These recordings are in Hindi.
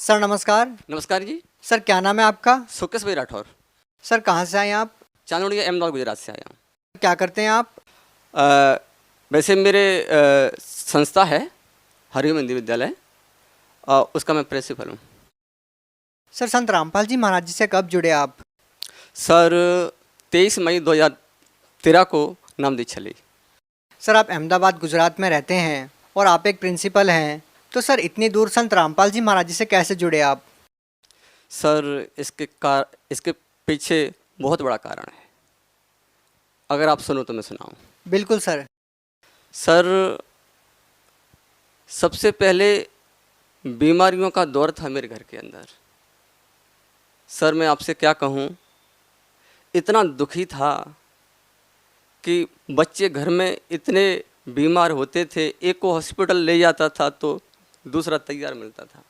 सर नमस्कार। नमस्कार जी। सर क्या नाम है आपका? सुकेश भाई राठौर। सर कहाँ से आए हैं आप? चांदोड़िया अहमदाबाद गुजरात से आया क्या करते हैं आप? हूँ। वैसे मेरे संस्था है हरिओम हिंदी विद्यालय, उसका मैं प्रिंसिपल हूँ। सर संत रामपाल जी महाराज जी से कब जुड़े आप? सर 23 मई 2013 को नाम दीक्षा ली। सर आप अहमदाबाद गुजरात में रहते हैं और आप एक प्रिंसिपल हैं, तो सर इतनी दूर संत रामपाल जी महाराज जी से कैसे जुड़े आप? सर इसके पीछे बहुत बड़ा कारण है, अगर आप सुनो तो मैं सुनाऊँ। बिल्कुल सर। सर सबसे पहले बीमारियों का दौर था मेरे घर के अंदर। सर मैं आपसे क्या कहूँ, इतना दुखी था कि बच्चे घर में इतने बीमार होते थे, एक को हॉस्पिटल ले जाता था तो दूसरा तैयार मिलता था।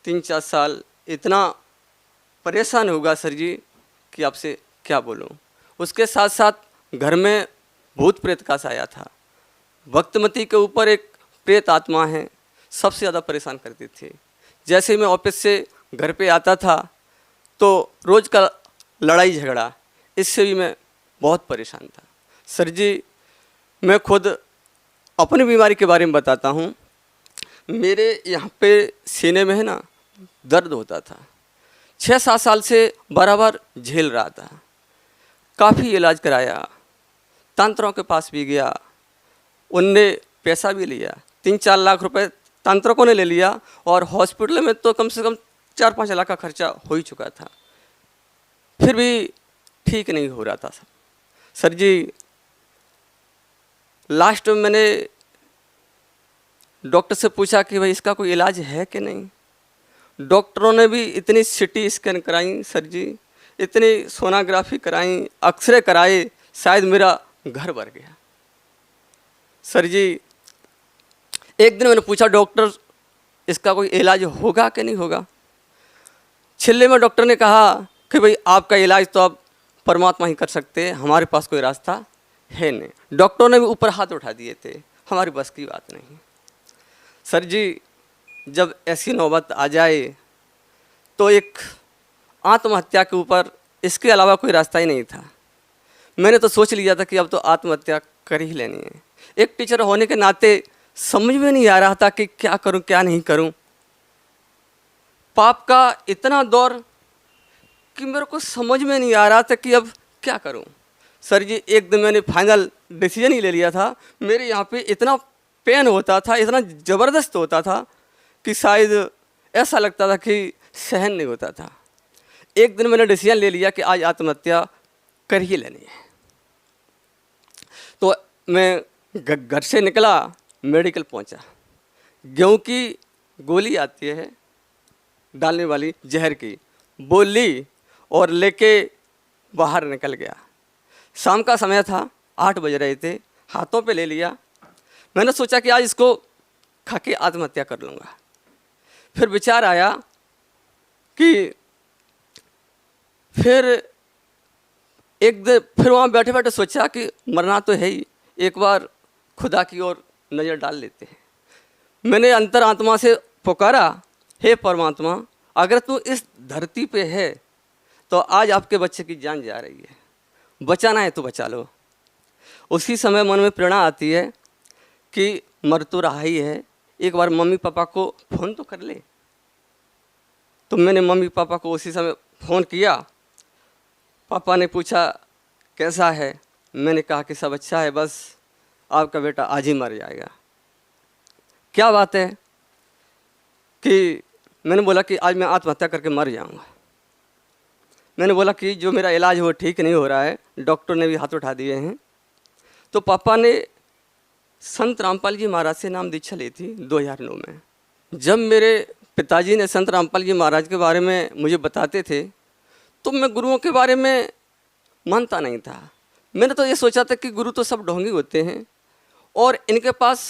3-4 साल इतना परेशान होगा सर जी कि आपसे क्या बोलूं। उसके साथ साथ घर में भूत प्रेत का साया था। भक्तमती के ऊपर एक प्रेत आत्मा है, सबसे ज़्यादा परेशान करती थी। जैसे ही मैं ऑफिस से घर पे आता था तो रोज़ का लड़ाई झगड़ा, इससे भी मैं बहुत परेशान था। सर जी मैं खुद अपनी बीमारी के बारे में बताता हूँ। मेरे यहाँ पे सीने में है ना दर्द होता था, 6-7 साल से बराबर झेल रहा था। काफ़ी इलाज कराया, तंत्रों के पास भी गया, उनने पैसा भी लिया, 3-4 लाख रुपए तंत्रकों ने ले लिया और हॉस्पिटल में तो कम से कम 4-5 लाख का खर्चा हो ही चुका था, फिर भी ठीक नहीं हो रहा था। सर जी लास्ट में मैंने डॉक्टर से पूछा कि भाई इसका कोई इलाज है कि नहीं। डॉक्टरों ने भी इतनी सिटी स्कैन कराई सर जी, इतनी सोनोग्राफी कराई, एक्सरे कराए, शायद मेरा घर भर गया। सर जी एक दिन मैंने पूछा डॉक्टर इसका कोई इलाज होगा कि नहीं होगा। छिल्ले में डॉक्टर ने कहा कि भाई आपका इलाज तो आप परमात्मा ही कर सकते हैं, हमारे पास कोई रास्ता है नहीं। डॉक्टरों ने भी ऊपर हाथ उठा दिए थे, हमारी बस की बात नहीं। सर जी जब ऐसी नौबत आ जाए तो एक आत्महत्या के ऊपर इसके अलावा कोई रास्ता ही नहीं था। मैंने तो सोच लिया था कि अब तो आत्महत्या कर ही लेनी है। एक टीचर होने के नाते समझ में नहीं आ रहा था कि क्या करूं क्या नहीं करूं। पाप का इतना दौर कि मेरे को समझ में नहीं आ रहा था कि अब क्या करूं। सर जी एक दिन मैंने फाइनल डिसीजन ही ले लिया था। मेरे यहाँ पे इतना पेन होता था, इतना ज़बरदस्त होता था कि शायद ऐसा लगता था कि सहन नहीं होता था। एक दिन मैंने डिसीजन ले लिया कि आज आत्महत्या कर ही लेनी है। तो मैं घर से निकला, मेडिकल पहुंचा। गेहूं की गोली आती है डालने वाली जहर की, वो ली और लेके बाहर निकल गया। शाम का समय था, 8 बज रहे थे, हाथों पे ले लिया। मैंने सोचा कि आज इसको खा के आत्महत्या कर लूँगा। फिर विचार आया कि फिर वहाँ बैठे बैठे सोचा कि मरना तो है ही, एक बार खुदा की ओर नज़र डाल लेते हैं। मैंने अंतरात्मा से पुकारा, हे परमात्मा अगर तू इस धरती पे है तो आज आपके बच्चे की जान जा रही है, बचाना है तो बचा लो। उसी समय मन में प्रेरणा आती है कि मर तो रहा ही है, एक बार मम्मी पापा को फ़ोन तो कर ले। तो मैंने मम्मी पापा को उसी समय फ़ोन किया। पापा ने पूछा कैसा है, मैंने कहा कि सब अच्छा है, बस आपका बेटा आज ही मर जाएगा। क्या बात है कि मैंने बोला कि आज मैं आत्महत्या करके मर जाऊंगा। मैंने बोला कि जो मेरा इलाज हो ठीक नहीं हो रहा है, डॉक्टर ने भी हाथ उठा दिए हैं। तो पापा ने संत रामपाल जी महाराज से नाम दीक्षा ली थी 2009 में। जब मेरे पिताजी ने संत रामपाल जी महाराज के बारे में मुझे बताते थे तो मैं गुरुओं के बारे में मानता नहीं था। मैंने तो ये सोचा था कि गुरु तो सब ढोंगी होते हैं और इनके पास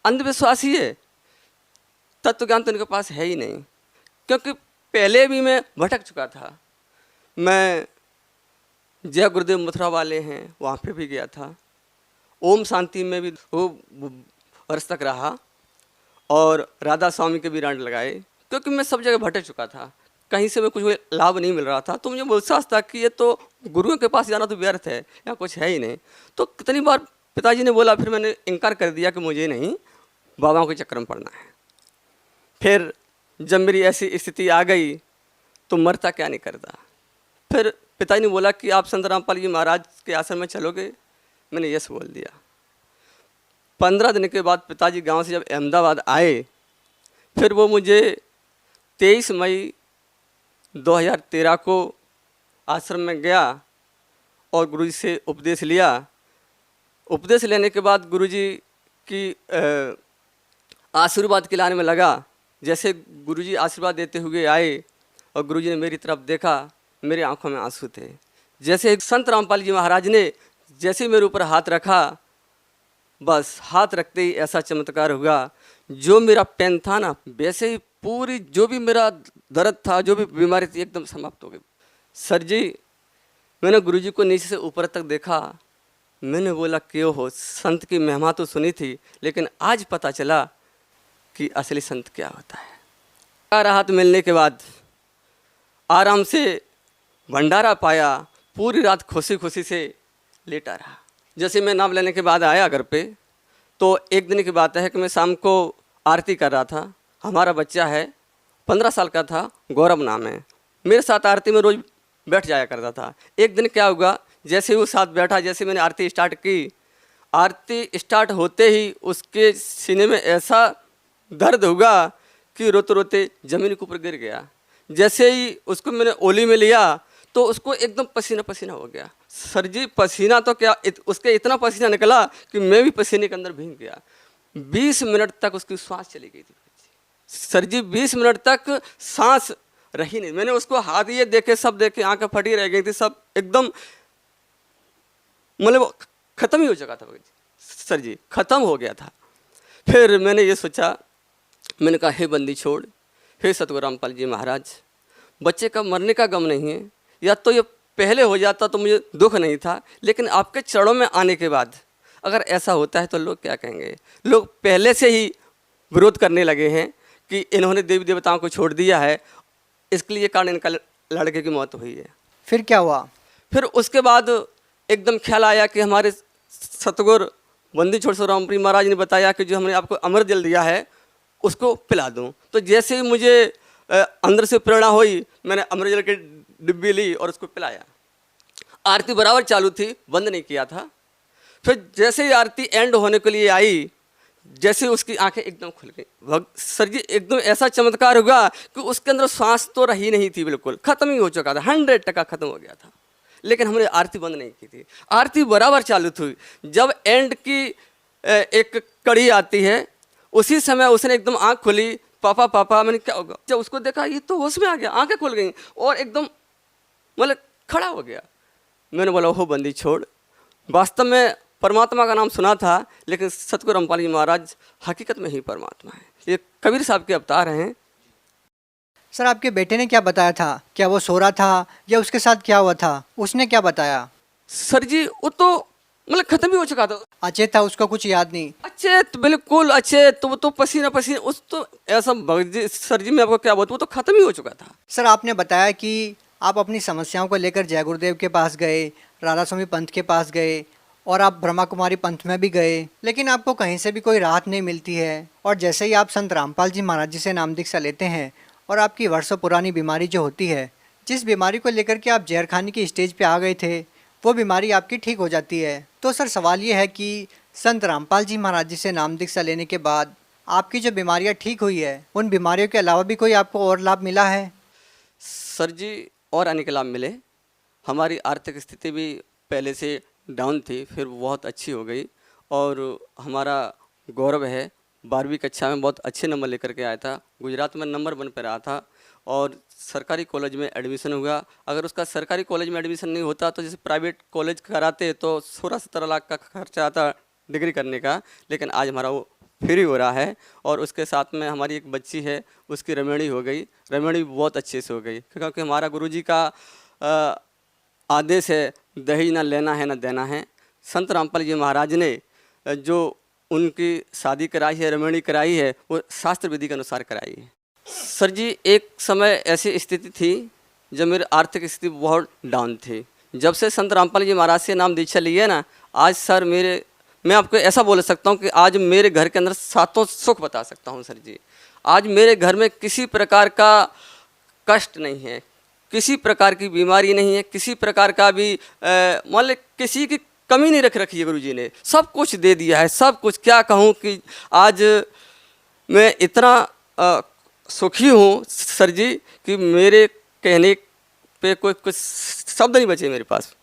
अंधविश्वास ही है, तत्व ज्ञान तो इनके पास है ही नहीं। क्योंकि पहले भी मैं भटक चुका था। मैं जय गुरुदेव मथुरा वाले हैं वहाँ पे भी गया था, ओम शांति में भी वो वर्ष तक रहा और राधा स्वामी के भी राउंड लगाए, क्योंकि मैं सब जगह भटक चुका था, कहीं से मैं कुछ लाभ नहीं मिल रहा था। तो मुझे विश्वास था कि ये तो गुरुओं के पास जाना तो व्यर्थ है, या कुछ है ही नहीं। तो कितनी बार पिताजी ने बोला, फिर मैंने इनकार कर दिया कि मुझे नहीं बाबाओं के चक्कर में पड़ना है। फिर जब मेरी ऐसी स्थिति आ गई तो मरता क्या नहीं करता। फिर पिताजी ने बोला कि आप संत रामपाल जी महाराज के आश्रम में चलोगे? मैंने यस बोल दिया। 15 दिन के बाद पिताजी गांव से जब अहमदाबाद आए, फिर वो मुझे 23 मई 2013 को आश्रम में गया और गुरुजी से उपदेश लिया। उपदेश लेने के बाद गुरुजी की आशीर्वाद खिलाने में लगा। जैसे गुरुजी आशीर्वाद देते हुए आए और गुरुजी ने मेरी तरफ देखा, मेरी आंखों में आंसू थे। जैसे संत रामपाल जी महाराज ने जैसे मेरे ऊपर हाथ रखा, बस हाथ रखते ही ऐसा चमत्कार हुआ, जो मेरा पेन था ना, वैसे ही पूरी जो भी मेरा दर्द था, जो भी बीमारी थी, एकदम समाप्त हो गई। सर जी, मैंने गुरुजी को नीचे से ऊपर तक देखा। मैंने बोला, क्यों हो? संत की महिमा तो सुनी थी, लेकिन आज पता चला कि असली संत क्या होता है। राहत मिलने के बाद आराम से भंडारा पाया, पूरी रात खुशी खुशी से लेटा रहा। जैसे मैं नाम लेने के बाद आया घर पे, तो एक दिन की बात है कि मैं शाम को आरती कर रहा था। हमारा बच्चा है, 15 साल का था, गौरव नाम है, मेरे साथ आरती में रोज़ बैठ जाया करता था। एक दिन क्या हुआ, जैसे ही वो साथ बैठा, जैसे मैंने आरती स्टार्ट की, आरती स्टार्ट होते ही उसके सीने में ऐसा दर्द हुआ कि रोते रोते ज़मीन के ऊपर गिर गया। जैसे ही उसको मैंने ओली में लिया तो उसको एकदम पसीना पसीना हो गया। सर जी, पसीना तो क्या, उसके इतना पसीना निकला कि मैं भी पसीने के अंदर भीग गया। 20 मिनट तक उसकी सांस चली गई थी सर जी, 20 मिनट तक सांस रही नहीं। मैंने उसको हाथ ये देखे, सब देखे, आंखें फटी रह गई थी, सब एकदम मतलब ख़त्म ही हो चुका था सर जी, ख़त्म हो गया था। फिर मैंने ये सोचा, मैंने कहा, हे बंदी छोड़, हे सतगुरु रामपाल जी महाराज, बच्चे का मरने का गम नहीं है, या तो ये पहले हो जाता तो मुझे दुख नहीं था, लेकिन आपके चरणों में आने के बाद अगर ऐसा होता है तो लोग क्या कहेंगे। लोग पहले से ही विरोध करने लगे हैं कि इन्होंने देवी देवताओं को छोड़ दिया है, इसके लिए कारण इनका लड़के की मौत हुई है। फिर क्या हुआ? फिर उसके बाद एकदम ख्याल आया कि हमारे सतगुरु बंदी छोड़ सो रामप्री महाराज ने बताया कि जो हमने आपको अमृत जल दिया है उसको पिला दूं। तो जैसे ही मुझे अंदर से प्रेरणा हुई, मैंने अमृत जल की डिब्बी ली और उसको पिलाया। आरती बराबर चालू थी, बंद नहीं किया था। फिर जैसे ही आरती एंड होने के लिए आई, जैसे उसकी आंखें एकदम खुल गई। सर जी, एकदम ऐसा चमत्कार हुआ कि उसके अंदर सांस तो रही नहीं थी, बिल्कुल ख़त्म ही हो चुका था, 100% ख़त्म हो गया था। लेकिन हमने आरती बंद नहीं की थी, आरती बराबर चालू थी। जब एंड की एक कड़ी आती है, उसी समय उसने एकदम आंख खोली, पापा पापा। मैंने क्या होगा, जब उसको देखा ये तो होश में आ गया, आंखें खुल गई और एकदम मतलब खड़ा हो गया। मैंने बोला, ओहो बंदी छोड़, वास्तव में परमात्मा का नाम सुना था, लेकिन सतगुरु रामपाल जी महाराज हकीकत में ही परमात्मा है। ये कबीर साहब के अवतार हैं। सर, आपके बेटे ने क्या बताया था? क्या वो सो रहा था या उसके साथ क्या हुआ था? उसने क्या बताया? सर जी, वो तो मतलब खत्म ही हो चुका था। अचेत था, उसको कुछ याद नहीं? अचेत, बिल्कुल अचेत। तो वो तो पसीना पसीना, उस तो ऐसा सर जी, मैं आपको क्या बताऊँ, वो तो खत्म ही हो चुका था। सर, आपने बताया कि आप अपनी समस्याओं को लेकर जय गुरुदेव के पास गए, राधा स्वामी पंथ के पास गए और आप ब्रह्मा कुमारी पंथ में भी गए, लेकिन आपको कहीं से भी कोई राहत नहीं मिलती है। और जैसे ही आप संत रामपाल जी महाराज जी से नाम दीक्षा लेते हैं और आपकी वर्षों पुरानी बीमारी जो होती है, जिस बीमारी को लेकर के आप जहर खाने की स्टेज पे आ गए थे, वो बीमारी आपकी ठीक हो जाती है। तो सर, सवाल ये है कि संत रामपाल जी महाराज जी से नाम दीक्षा लेने के बाद आपकी जो बीमारियाँ ठीक हुई है, उन बीमारियों के अलावा भी कोई आपको और लाभ मिला है? सर जी, और अनेक लाभ मिले। हमारी आर्थिक स्थिति भी पहले से डाउन थी, फिर बहुत अच्छी हो गई। और हमारा गौरव है, 12वीं कक्षा में बहुत अच्छे नंबर लेकर के आया था, गुजरात में नंबर 1 पर रहा था और सरकारी कॉलेज में एडमिशन हुआ। अगर उसका सरकारी कॉलेज में एडमिशन नहीं होता तो जैसे प्राइवेट कॉलेज कराते तो 16-17 लाख का खर्चा आता डिग्री करने का, लेकिन आज हमारा वो फ्री हो रहा है। और उसके साथ में हमारी एक बच्ची है, उसकी रमेणी हो गई, रमेणी बहुत अच्छे से हो गई, क्योंकि हमारा गुरुजी का आदेश है, दहेज ना लेना है ना देना है। संत रामपाल जी महाराज ने जो उनकी शादी कराई है, रमेणी कराई है, वो शास्त्र विधि के अनुसार कराई है। सर जी, एक समय ऐसी स्थिति थी जब मेरी आर्थिक स्थिति बहुत डाउन थी। जब से संत रामपाल जी महाराज से नाम दीक्षा ली है ना, आज सर मैं आपको ऐसा बोल सकता हूँ कि आज मेरे घर के अंदर सातों सुख बता सकता हूँ सर जी। आज मेरे घर में किसी प्रकार का कष्ट नहीं है, किसी प्रकार की बीमारी नहीं है, किसी प्रकार का भी मान लीजिए किसी की कमी नहीं रख रखी है। गुरु जी ने सब कुछ दे दिया है, सब कुछ। क्या कहूँ कि आज मैं इतना सुखी हूँ सर जी कि मेरे कहने पे कोई कुछ शब्द नहीं बचे मेरे पास।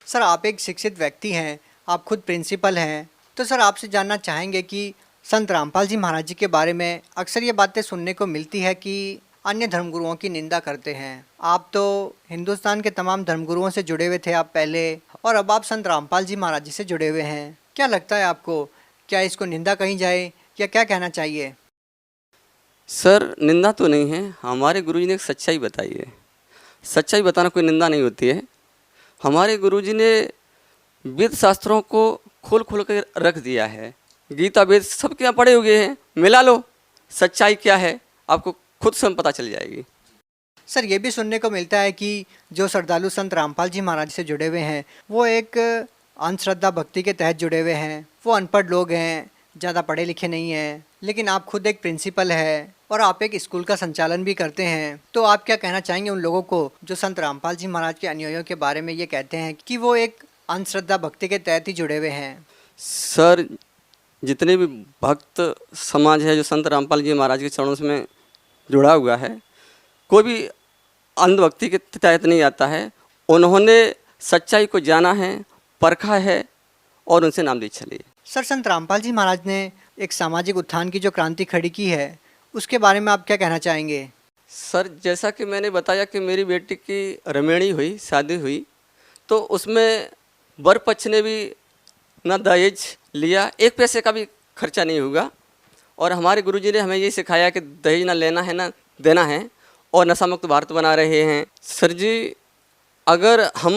सर आप एक शिक्षित व्यक्ति हैं, आप खुद प्रिंसिपल हैं, तो सर आपसे जानना चाहेंगे कि संत रामपाल जी महाराज जी के बारे में अक्सर ये बातें सुनने को मिलती है कि अन्य धर्मगुरुओं की निंदा करते हैं। आप तो हिंदुस्तान के तमाम धर्मगुरुओं से जुड़े हुए थे आप पहले, और अब आप संत रामपाल जी महाराज जी से जुड़े हुए हैं। क्या लगता है आपको, क्या इसको निंदा कही जाए या क्या कहना चाहिए? सर निंदा तो नहीं है, हमारे गुरुजी ने एक सच्चाई बताई है। सच्चाई बताना कोई निंदा नहीं होती है। हमारे गुरुजी ने वेद शास्त्रों को खोल खोल कर रख दिया है। गीता वेद सबके यहाँ पढ़े हुए हैं, मिला लो, सच्चाई क्या है आपको खुद से पता चल जाएगी। सर ये भी सुनने को मिलता है कि जो श्रद्धालु संत रामपाल जी महाराज से जुड़े हुए हैं वो एक अंधश्रद्धा भक्ति के तहत जुड़े हुए हैं। वो अनपढ़ लोग हैं, ज़्यादा पढ़े लिखे नहीं हैं, लेकिन आप खुद एक प्रिंसिपल है और आप एक स्कूल का संचालन भी करते हैं। तो आप क्या कहना चाहेंगे उन लोगों को जो संत रामपाल जी महाराज के अनुयायियों के बारे में ये कहते हैं कि वो एक अंधश्रद्धा भक्ति के तहत ही जुड़े हुए हैं? सर जितने भी भक्त समाज है जो संत रामपाल जी महाराज के चरणों में जुड़ा हुआ है, कोई भी अंधभक्ति के तहत नहीं आता है। उन्होंने सच्चाई को जाना है, परखा है और उनसे नाम दीक्षा ली। सर संत रामपाल जी महाराज ने एक सामाजिक उत्थान की जो क्रांति खड़ी की है उसके बारे में आप क्या कहना चाहेंगे? सर जैसा कि मैंने बताया कि मेरी बेटी की रमेणी हुई, शादी हुई, तो उसमें वर पक्ष ने भी ना दहेज लिया, एक पैसे का भी खर्चा नहीं होगा। और हमारे गुरुजी ने हमें ये सिखाया कि दहेज ना लेना है ना देना है, और नशा मुक्त भारत बना रहे हैं। सर जी अगर हम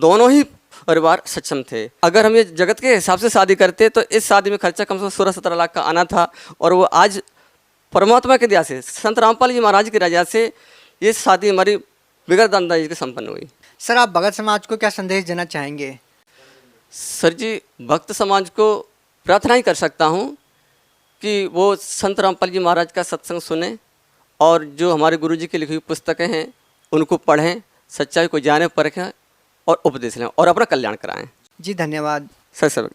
दोनों ही परिवार सक्षम थे, अगर हम ये जगत के हिसाब से शादी करते तो इस शादी में खर्चा कम से कम 16-17 लाख का आना था। और वो आज परमात्मा के दया से, संत रामपाल जी महाराज की रजा से ये शादी हमारी बिगड़ दानदाजी के संपन्न हुई। सर आप भगत समाज को क्या संदेश देना चाहेंगे? सर जी भक्त समाज को प्रार्थना ही कर सकता हूँ कि वो संत रामपाल जी महाराज का सत्संग सुने और जो हमारे गुरुजी की लिखी हुई पुस्तकें हैं उनको पढ़ें, सच्चाई को जाने, परखें और उपदेश लें और अपना कल्याण कराएं। जी धन्यवाद सर।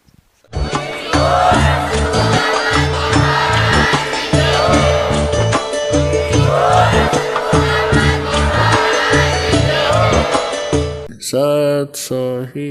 सत्सही।